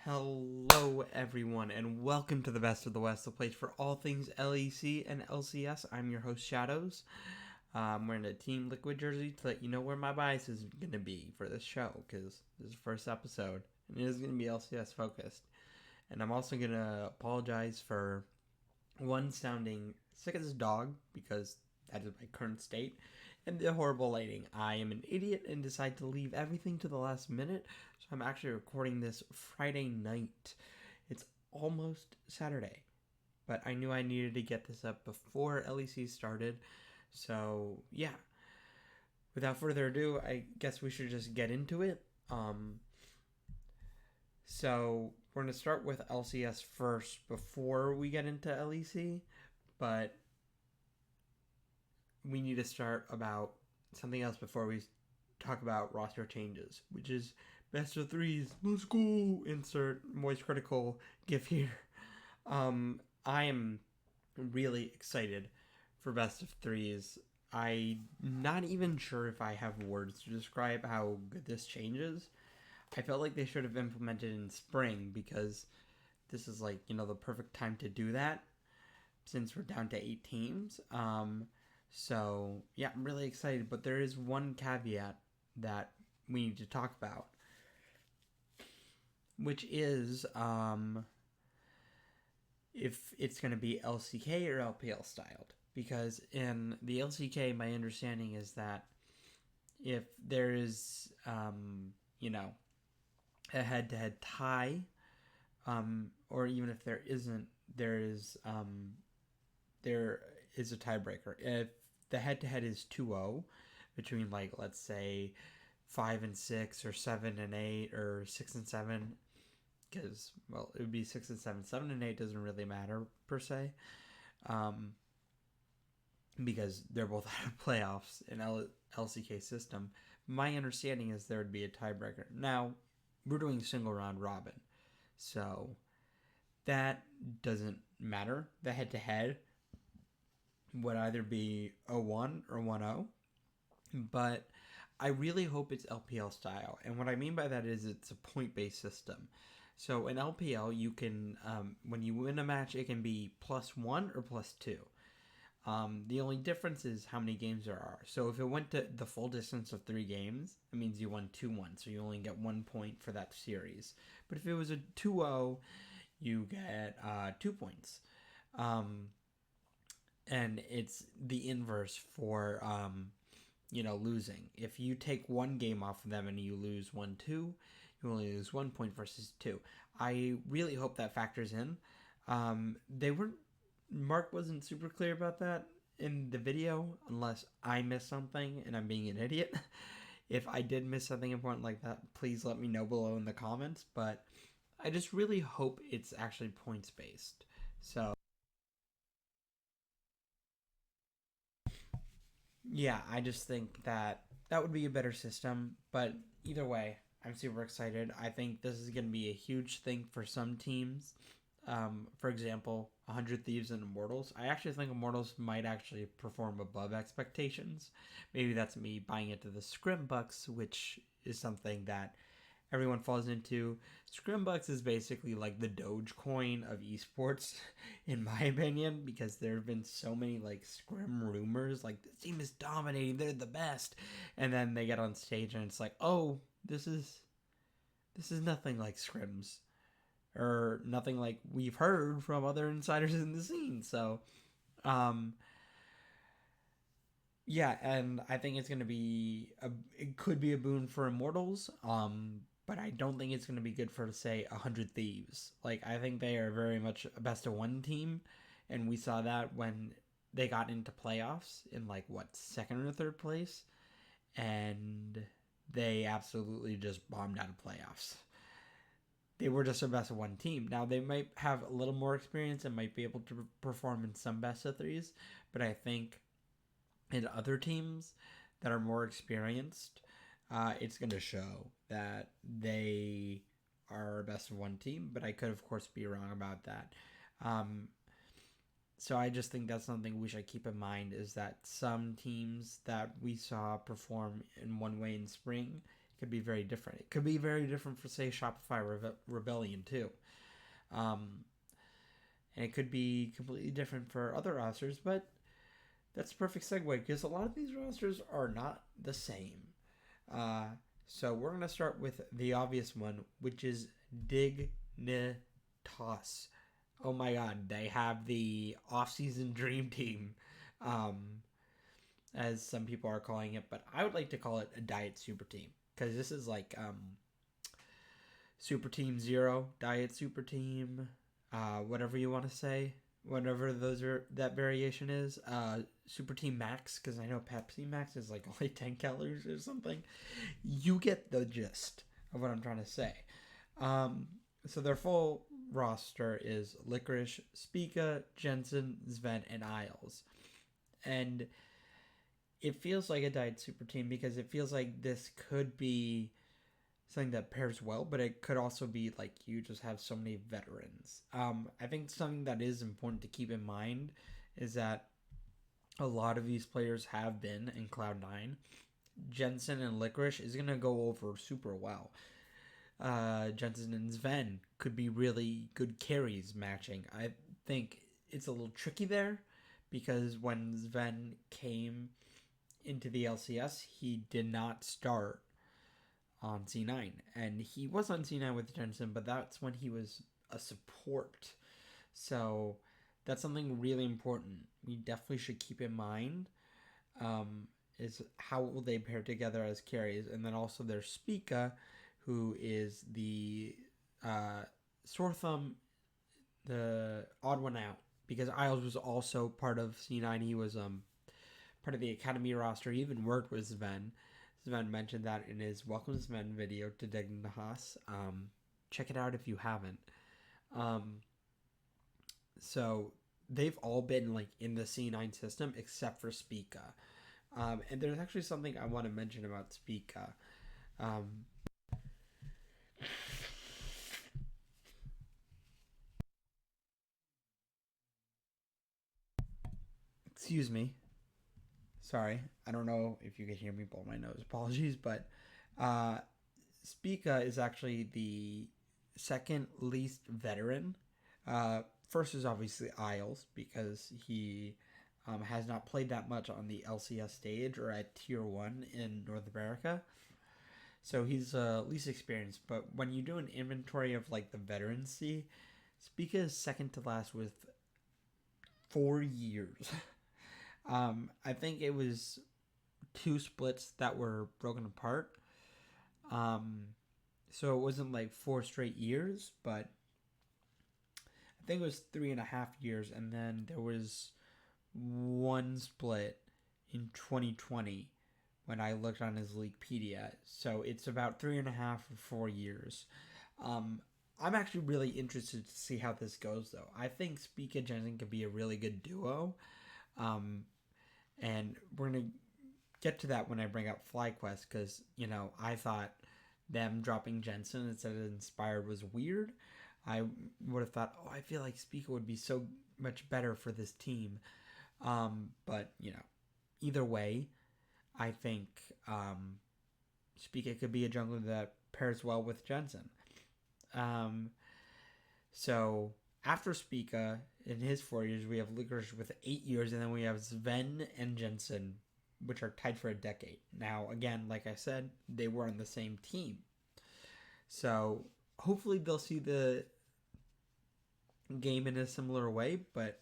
Hello, everyone, and welcome to the Best of the West, the place for all things LEC and LCS. I'm your host, Shadows. I'm wearing a Team Liquid jersey to let you know where my bias is going to be for this show, because this is the first episode, and it is going to be LCS focused. And I'm also going to apologize for one sounding sick as a dog, because that is my current state, and the horrible lighting. I am an idiot and decide to leave everything to the last minute, so I'm actually recording this Friday night. It's almost Saturday, but I knew I needed to get this up before LEC started, so yeah. Without further ado, I guess we should just get into it. So we're going to start with LCS first before we get into LEC, but we need to start about something else before we talk about roster changes, which is best of threes. Let's go. Insert Moist Critical gif here. I am really excited for best of threes. I'm not even sure if I have words to describe how good this change is. I felt like they should have implemented in spring, because this is the perfect time to do that since we're down to 8 teams. So yeah, I'm really excited, but there is one caveat that we need to talk about, which is if it's going to be LCK or LPL styled. Because in the LCK, my understanding is that if there is, a head-to-head tie, or even if there isn't, there is a tiebreaker. If the head-to-head is 2-0 between, let's say 5 and 6 or 7 and 8 or 6 and 7, because it would be 6 and 7. 7 and 8 doesn't really matter per se, because they're both out of playoffs in LCK system. My understanding is there would be a tiebreaker. Now we're doing single round robin, so that doesn't matter. The head-to-head would either be 0-1 or 1-0, but I really hope it's LPL style. And what I mean by that is it's a point-based system. So in LPL, you can, when you win a match, it can be +1 or +2. The only difference is how many games there are. So if it went to the full distance of 3 games, it means you won 2-1, so you only get 1 point for that series. But if it was a 2-0, you get 2 points. And it's the inverse for losing. If you take 1 game off of them and you lose 1-2, you only lose 1 point versus 2. I really hope that factors in. Mark wasn't super clear about that in the video, unless I missed something and I'm being an idiot. If I did miss something important like that, please let me know below in the comments. But I just really hope it's actually points based. So yeah, I just think that would be a better system. But either way, I'm super excited. I think this is going to be a huge thing for some teams. For example, 100 Thieves and Immortals. I actually think Immortals might actually perform above expectations. Maybe that's me buying into the Scrimbucks, which is something that everyone falls into. Scrimbucks is basically like the Dogecoin of esports, in my opinion, because there have been so many Scrim rumors, this team is dominating, they're the best, and then they get on stage and it's like, oh, this is nothing like Scrims, or nothing like we've heard from other insiders in the scene. So, yeah, and I think it's gonna be it could be a boon for Immortals. But I don't think it's gonna be good for, say, 100 Thieves. I think they are very much a best of 1 team, and we saw that when they got into playoffs in 2nd or 3rd place, and they absolutely just bombed out of playoffs. They were just a best of 1 team. Now, they might have a little more experience and might be able to perform in some best of 3s, but I think in other teams that are more experienced, it's going to show that they are a best of 1 team, but I could, of course, be wrong about that. So I just think that's something we should keep in mind, is that some teams that we saw perform in one way in spring could be very different. It could be very different for, say, Shopify Rebellion too. Um, and it could be completely different for other rosters, but that's a perfect segue because a lot of these rosters are not the same. Uh, so we're going to start with the obvious one, which is Dignitas. Oh my god, they have the off-season dream team, um, as some people are calling it, but I would like to call it a diet super team because this is like Super Team Zero, Diet Super Team, whatever you want to say, whatever that variation is. Super Team Max, because I know Pepsi Max is like only 10 calories or something. You get the gist of what I'm trying to say. So their full roster is Licorice, Spica, Jensen, Sven, and Isles. And it feels like a Diet Super Team because it feels like this could be something that pairs well, but it could also be like you just have so many veterans. I think something that is important to keep in mind is that a lot of these players have been in Cloud9. Jensen and Licorice is going to go over super well. Jensen and Sven could be really good carries matching. I think it's a little tricky there because when Sven came into the LCS, he did not start on C9, and he was on C9 with Jensen, but that's when he was a support. So that's something really important we definitely should keep in mind, is how will they pair together as carries. And then also there's Spica, who is the sore thumb, the odd one out, because Isles was also part of C9. He was part of the academy roster. He even worked with Sven. Sven mentioned that in his Welcome Sven video to Dignitas. Check it out if you haven't. So they've all been like in the C9 system except for Spica. And there's actually something I want to mention about Spica. Excuse me. Sorry. I don't know if you can hear me blow my nose. Apologies. But Spica is actually the second least veteran. First is obviously Isles because he has not played that much on the LCS stage or at Tier 1 in North America. So he's least experienced. But when you do an inventory of like the veterancy, Spica is second to last with 4 years. I think it was 2 splits that were broken apart. So it wasn't like 4 straight years, but I think it was 3.5 years, and then there was 1 split in 2020 when I looked on his Leaguepedia. So it's about 3.5 or 4 years. I'm actually really interested to see how this goes, though. I think Spica Jensen could be a really good duo. And we're going to get to that when I bring up FlyQuest, because, I thought them dropping Jensen instead of Inspired was weird. I would have thought, I feel like Spica would be so much better for this team. But, either way, I think Spica could be a jungler that pairs well with Jensen. So after Spica, in his 4 years, we have Licorice with 8 years, and then we have Sven and Jensen, which are tied for a decade. Now, again, like I said, they were on the same team. So hopefully they'll see the game in a similar way, but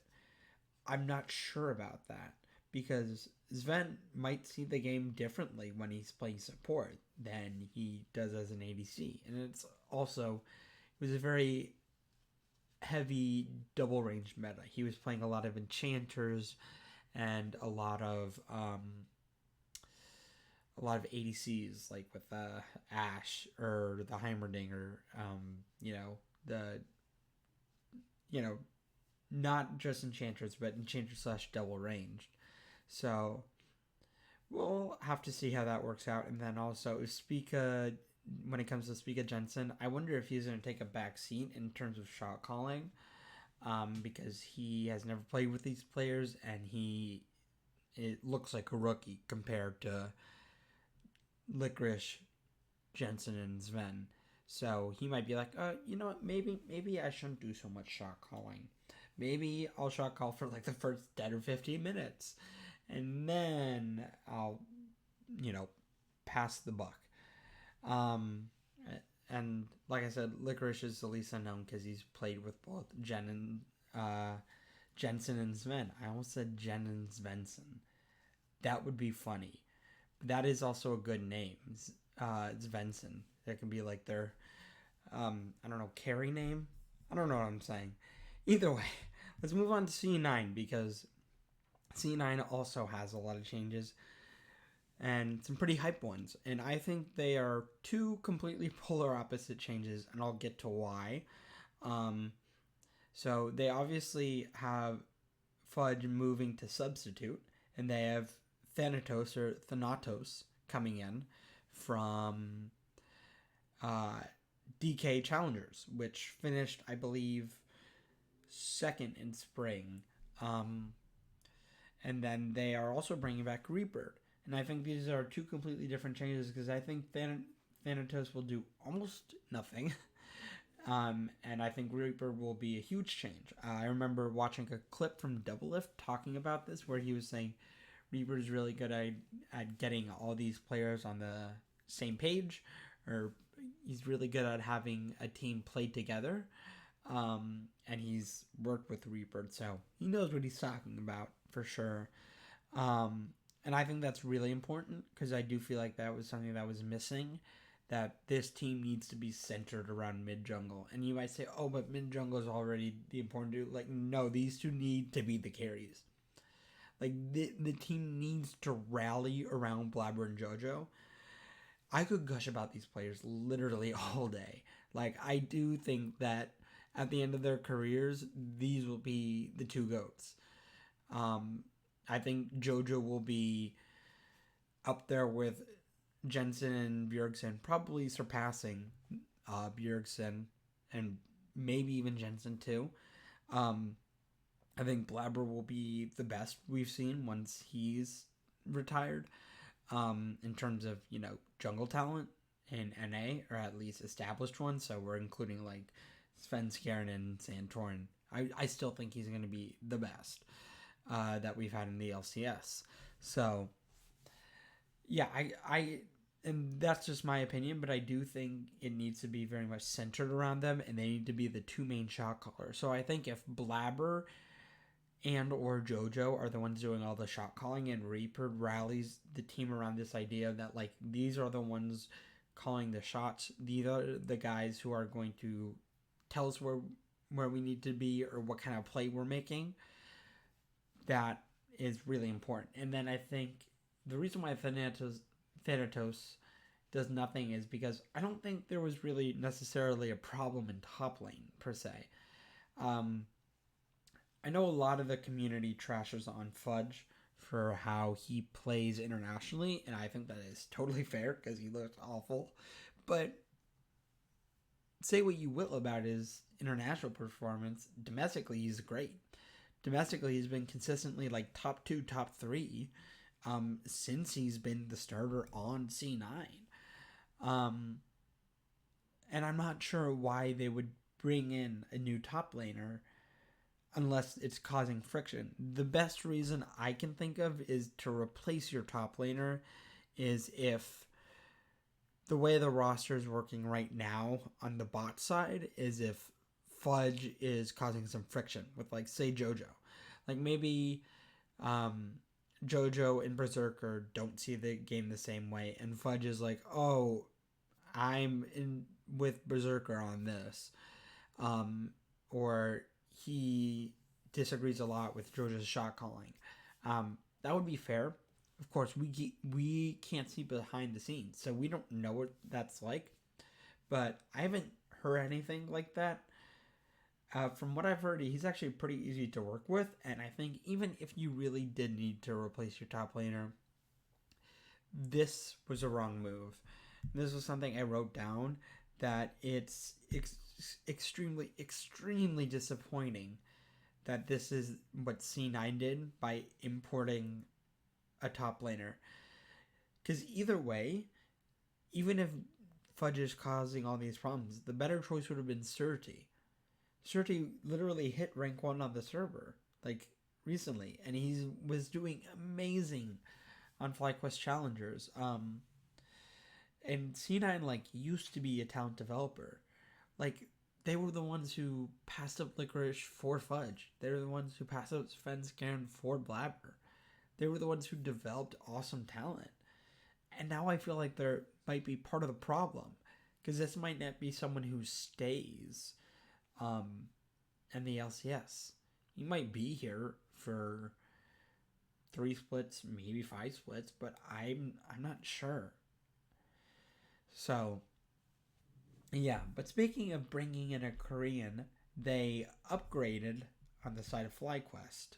I'm not sure about that because Sven might see the game differently when he's playing support than he does as an ADC. And it was a very heavy double range meta. He was playing a lot of enchanters and a lot of ADCs, like with Ashe or the Heimerdinger. Not just enchanters, but enchanters / double ranged. So we'll have to see how that works out. And then also, if Spica, when it comes to Spica Jensen, I wonder if he's going to take a back seat in terms of shot calling, because he has never played with these players, and it looks like a rookie compared to Licorice, Jensen and Sven. So he might be like, you know what, maybe I shouldn't do so much shot calling. Maybe I'll shot call for like the first 10 or 15 minutes. And then I'll, you know, pass the buck. Um, and like I said, Licorice is the least unknown because he's played with both Jensen and Sven. I almost said Jen and Svensson. That would be funny. That is also a good name. It's Svensson. That can be like their, I don't know, carry name? I don't know what I'm saying. Either way, let's move on to C9 because C9 also has a lot of changes and some pretty hype ones. And I think they are two completely polar opposite changes, and I'll get to why. Um, so they obviously have Fudge moving to substitute, and they have Thanatos coming in from DK Challengers, which finished, I believe, second in spring. And then they are also bringing back Reaper. And I think these are two completely different changes because I think Thanatos will do almost nothing. And I think Reaper will be a huge change. I remember watching a clip from Double Lift talking about this where he was saying Reaper is really good at getting all these players on the same page, or he's really good at having a team play together. And he's worked with Reaper, so he knows what he's talking about for sure. And I think that's really important because I do feel like that was something that was missing. That this team needs to be centered around mid jungle. And you might say, oh, but mid jungle is already the important dude. Like, no, these two need to be the carries. Like, the team needs to rally around Blabber and JoJo. I could gush about these players literally all day. Like, I do think that at the end of their careers, these will be the two GOATs. I think JoJo will be up there with Jensen and Bjergsen, probably surpassing Bjergsen and maybe even Jensen too. I think Blabber will be the best we've seen once he's retired in terms of, you know, jungle talent in NA, or at least established ones. So we're including like Sven Skjern and Santorin. I still think he's going to be the best that we've had in the LCS. So, yeah, and that's just my opinion, but I do think it needs to be very much centered around them, and they need to be the two main shot callers. So I think if Blabber and or JoJo are the ones doing all the shot calling, and Reaper rallies the team around this idea that, like, these are the ones calling the shots, these are the guys who are going to tell us where we need to be or what kind of play we're making, that is really important. And then I think the reason why Thanatos does nothing is because I don't think there was really necessarily a problem in top lane per se. I know a lot of the community trashes on Fudge for how he plays internationally, and I think that is totally fair because he looks awful. But say what you will about his international performance, domestically he's great. Domestically he's been consistently like top 2, top 3 since he's been the starter on C9. And I'm not sure why they would bring in a new top laner unless it's causing friction. The best reason I can think of is to replace your top laner is if the way the roster is working right now on the bot side is if Fudge is causing some friction with, like, say, JoJo. Like, maybe JoJo and Berserker don't see the game the same way, and Fudge is like, oh, I'm in with Berserker on this. Or he disagrees a lot with JoJo's shot calling. That would be fair. Of course, we can't see behind the scenes, so we don't know what that's like. But I haven't heard anything like that. From what I've heard, he's actually pretty easy to work with, and I think even if you really did need to replace your top laner, this was a wrong move. This was something I wrote down, that it's extremely, extremely disappointing that this is what C9 did by importing a top laner. Because either way, even if Fudge is causing all these problems. The better choice would have been Surti. Surti literally hit rank 1 on the server, like, recently, and he was doing amazing on FlyQuest Challengers. And C9, like, used to be a talent developer. Like, they were the ones who passed up Licorice for Fudge. They were the ones who passed up Svenskarn for Blabber. They were the ones who developed awesome talent. And now I feel like they might be part of the problem, because this might not be someone who stays in the LCS. He might be here for 3 splits, maybe 5 splits, but I'm not sure. So, yeah. But speaking of bringing in a Korean, they upgraded on the side of FlyQuest.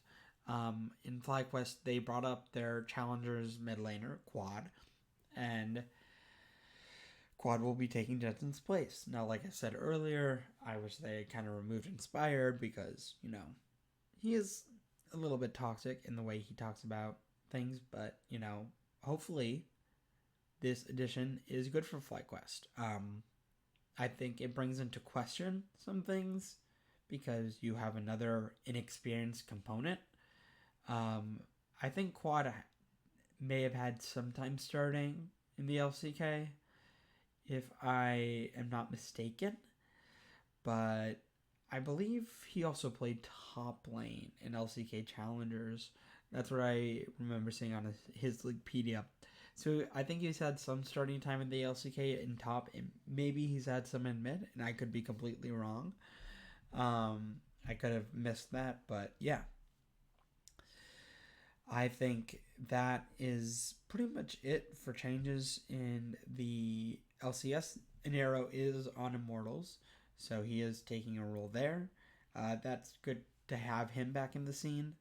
In FlyQuest, they brought up their challengers mid laner, Quad, and Quad will be taking Jensen's place. Now, like I said earlier, I wish they had kind of removed Inspired because, he is a little bit toxic in the way he talks about things, but, hopefully this edition is good for FlyQuest. I think it brings into question some things because you have another inexperienced component. I think Quad may have had some time starting in the LCK, if I am not mistaken, but I believe he also played top lane in LCK Challengers. That's what I remember seeing on his Wikipedia. So I think he's had some starting time in the LCK in top, and maybe he's had some in mid, and I could be completely wrong. I could have missed that, but yeah. I think that is pretty much it for changes in the LCS. Nero is on Immortals, so he is taking a role there. That's good to have him back in the scene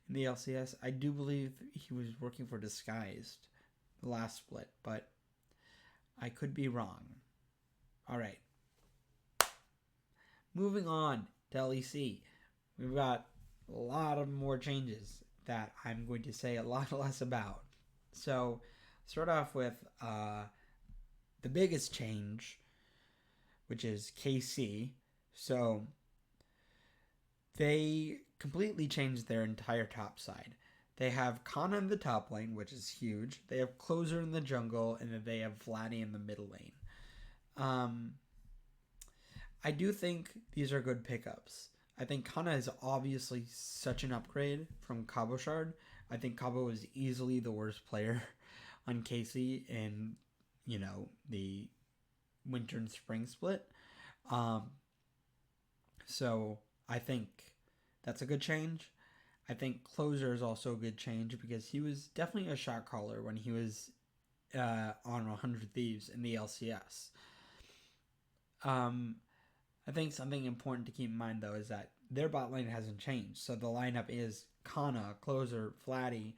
in the LCS. I do believe he was working for Disguised the last split, but I could be wrong. All right. Moving on to LEC. We've got a lot of more changes that I'm going to say a lot less about. So, start off with the biggest change, which is KC. So, they completely changed their entire top side. They have Kana in the top lane, which is huge. They have Closer in the jungle, and then they have Vladdy in the middle lane. I do think these are good pickups. I think Kana is obviously such an upgrade from Cabochard. I think Cabo is easily the worst player on KC in, the winter and spring split. So I think that's a good change. I think Closer is also a good change because he was definitely a shot caller when he was on 100 Thieves in the LCS. I think something important to keep in mind, though, is that their bot lane hasn't changed. So the lineup is Kana, Closer, Vladdy,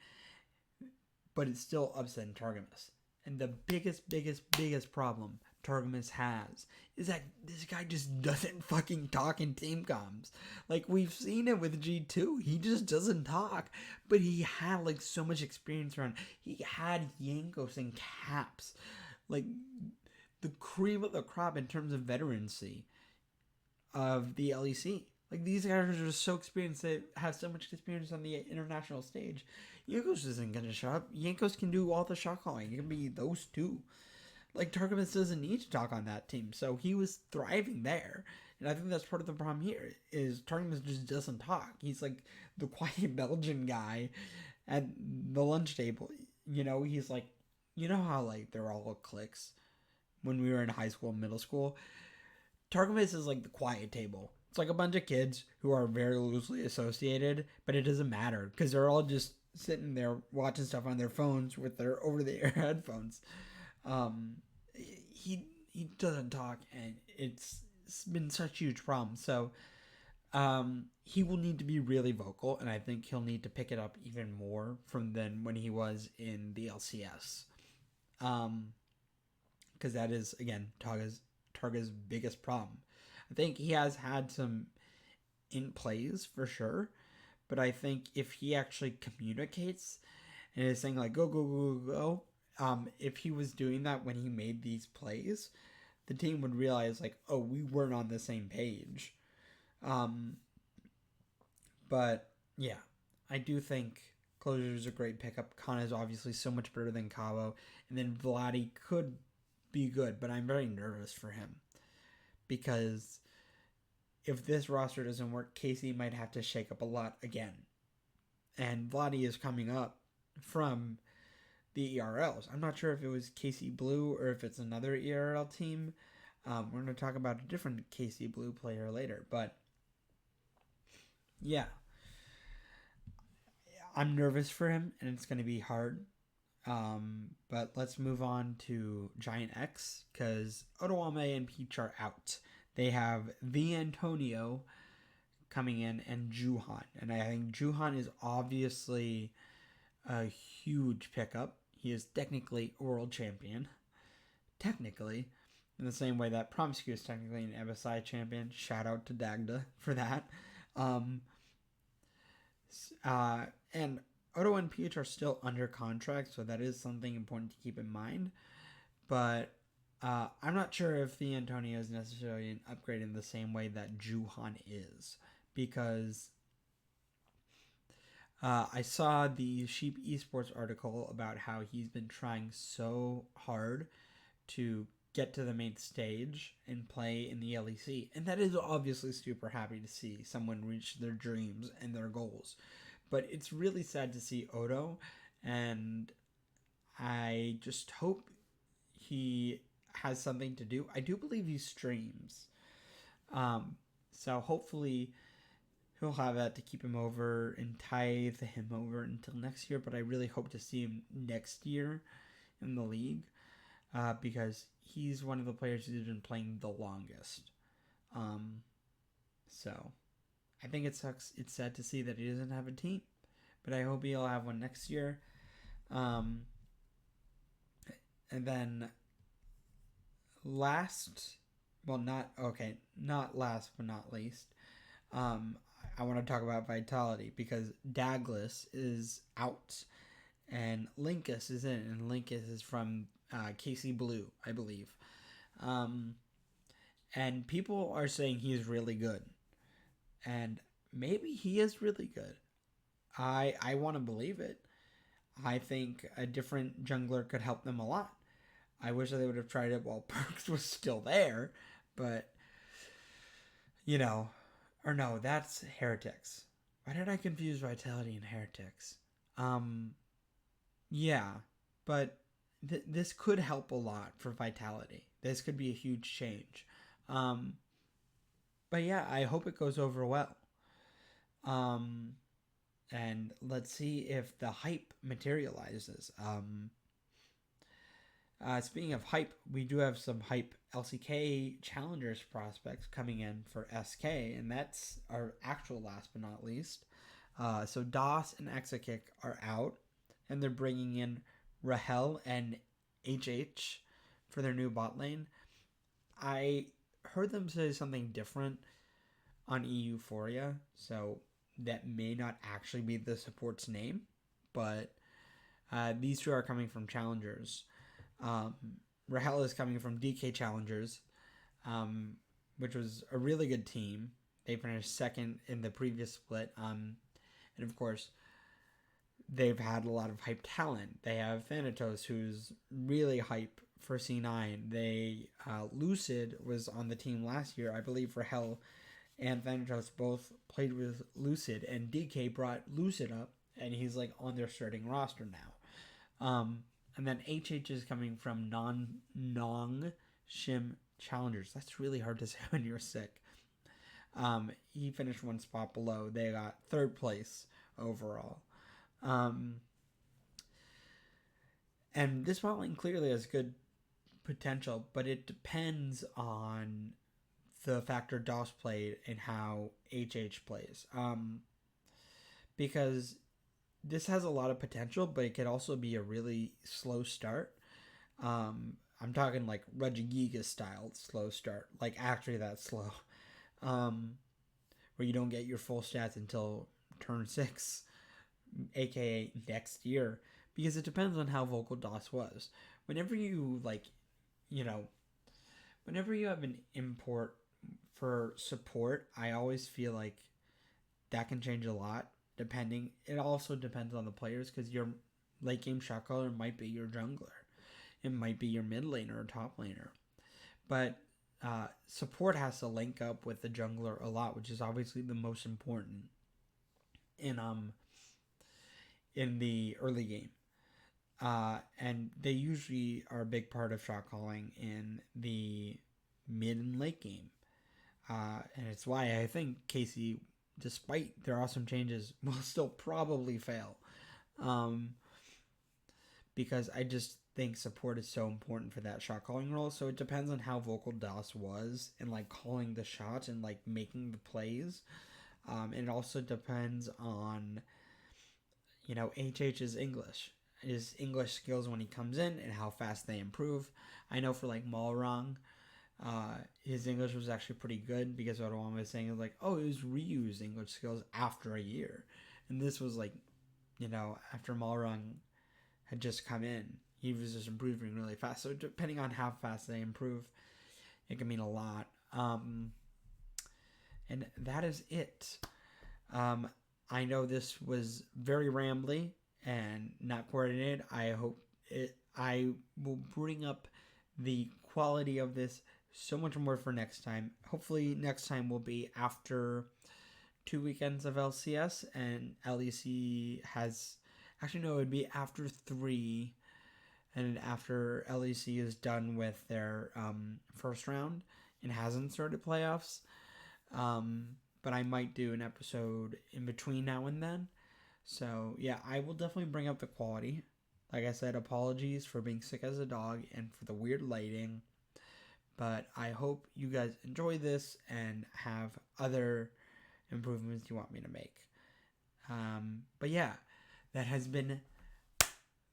but it's still Upset and Targamas. And the biggest problem Targamas has is that this guy just doesn't fucking talk in team comms. Like, we've seen it with G2. He just doesn't talk. But he had, so much experience around. He had Jankos and Caps. Like, the cream of the crop in terms of veterancy of the LEC. Like, these guys are just so experienced. They have so much experience on the international stage. Jankos isn't going to shut up. Jankos can do all the shot calling. It can be those two. Like, Targamas doesn't need to talk on that team. So he was thriving there. And I think that's part of the problem here, is Targamas just doesn't talk. He's like the quiet Belgian guy at the lunch table. He's like, how they're all cliques when we were in high school and middle school? Targamas is like the quiet table. It's like a bunch of kids who are very loosely associated, but it doesn't matter because they're all just sitting there watching stuff on their phones with their over-the-air headphones. He doesn't talk, and it's been such a huge problem. So he will need to be really vocal, and I think he'll need to pick it up even more than when he was in the LCS. Because that is, again, Targa's biggest problem. I think he has had some in plays for sure, but I think if he actually communicates and is saying like go, if he was doing that when he made these plays, the team would realize, like, oh, we weren't on the same page. But yeah, I do think Closure is a great pickup. Kana is obviously so much better than Cabo, and then Vladdy could be good, but I'm very nervous for him because if this roster doesn't work, Casey might have to shake up a lot again. And Vladdy is coming up from the ERLs. I'm not sure if it was KC Blue or if it's another ERL team. We're going to talk about a different KC Blue player later, but yeah, I'm nervous for him, and it's going to be hard. But let's move on to Giant X, because Otoame and Peach are out. They have the Antonio coming in and Juhan. And I think Juhan is obviously a huge pickup. He is technically a world champion. Technically. In the same way that Promiscu is technically an MSI champion. Shout out to Dagda for that. And Oto and Peach are still under contract, so that is something important to keep in mind. But I'm not sure if the Antonio is necessarily an upgrade in the same way that Juhan is, because I saw the Sheep Esports article about how he's been trying so hard to get to the main stage and play in the LEC, and that is obviously super happy to see someone reach their dreams and their goals. But it's really sad to see Oto, and I just hope he has something to do. I do believe he streams. So hopefully he'll have that to keep him over and tithe him over until next year. But I really hope to see him next year in the league because he's one of the players who's been playing the longest. So I think it sucks. It's sad to see that he doesn't have a team, but I hope he'll have one next year. And then last but not least, I want to talk about Vitality because Douglas is out and Linkus is in, and Linkus is from KC Blue, I believe. And people are saying he's really good. And maybe he is really good. I want to believe it. I think a different jungler could help them a lot. I wish they would have tried it while Perks was still there, but or no, that's Heretics. Why did I confuse Vitality and Heretics? Yeah, but this could help a lot for Vitality. This could be a huge change. But yeah, I hope it goes over well. And let's see if the hype materializes. Speaking of hype, we do have some hype LCK challengers prospects coming in for SK, and that's our actual last but not least. So DOS and Exakick are out, and they're bringing in Rahel and HH for their new bot lane. I heard them say something different on Euphoria, so that may not actually be the support's name, but these two are coming from challengers. Rahel is coming from DK Challengers, which was a really good team. They finished second in the previous split. And of course, they've had a lot of hype talent. They have Thanatos, who's really hype for C9. Lucid was on the team last year. I believe Rahel and Thanatos both played with Lucid, and DK brought Lucid up, and he's like on their starting roster now. And then HH is coming from Nong Shim Challengers. That's really hard to say when you're sick. He finished one spot below. They got third place overall. And this bot lane clearly has good potential, but it depends on the factor DOS played and how HH plays. Because this has a lot of potential, but it could also be a really slow start. I'm talking like Regigiga style slow start, like actually that slow, where you don't get your full stats until turn 6, aka next year, because it depends on how vocal DOS was. Whenever whenever you have an import for support, I always feel like that can change a lot depending. It also depends on the players because your late game shot caller might be your jungler. It might be your mid laner or top laner. But support has to link up with the jungler a lot, which is obviously the most important in the early game. And they usually are a big part of shot calling in the mid and late game. And it's why I think Casey, despite their awesome changes, will still probably fail. Because I just think support is so important for that shot calling role. So it depends on how vocal DOS was and like calling the shots and like making the plays. And it also depends on, HH's English. His English skills when he comes in and how fast they improve. I know for like Malrang, his English was actually pretty good because what I was saying is like, oh, it was reused English skills after a year. And this was like, after Malrang had just come in, he was just improving really fast. So depending on how fast they improve, it can mean a lot. And that is it. I know this was very rambly and not coordinated. I will bring up the quality of this so much more for next time. Hopefully next time will be after 2 weekends of LCS, and LEC has, actually no, it would be after 3, and after LEC is done with their first round and hasn't started playoffs. But I might do an episode in between now and then. So yeah, I will definitely bring up the quality. Like I said, apologies for being sick as a dog and for the weird lighting. But I hope you guys enjoy this and have other improvements you want me to make. But yeah, that has been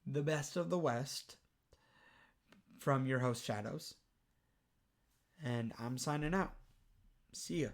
the best of the West from your host Shadows. And I'm signing out. See ya.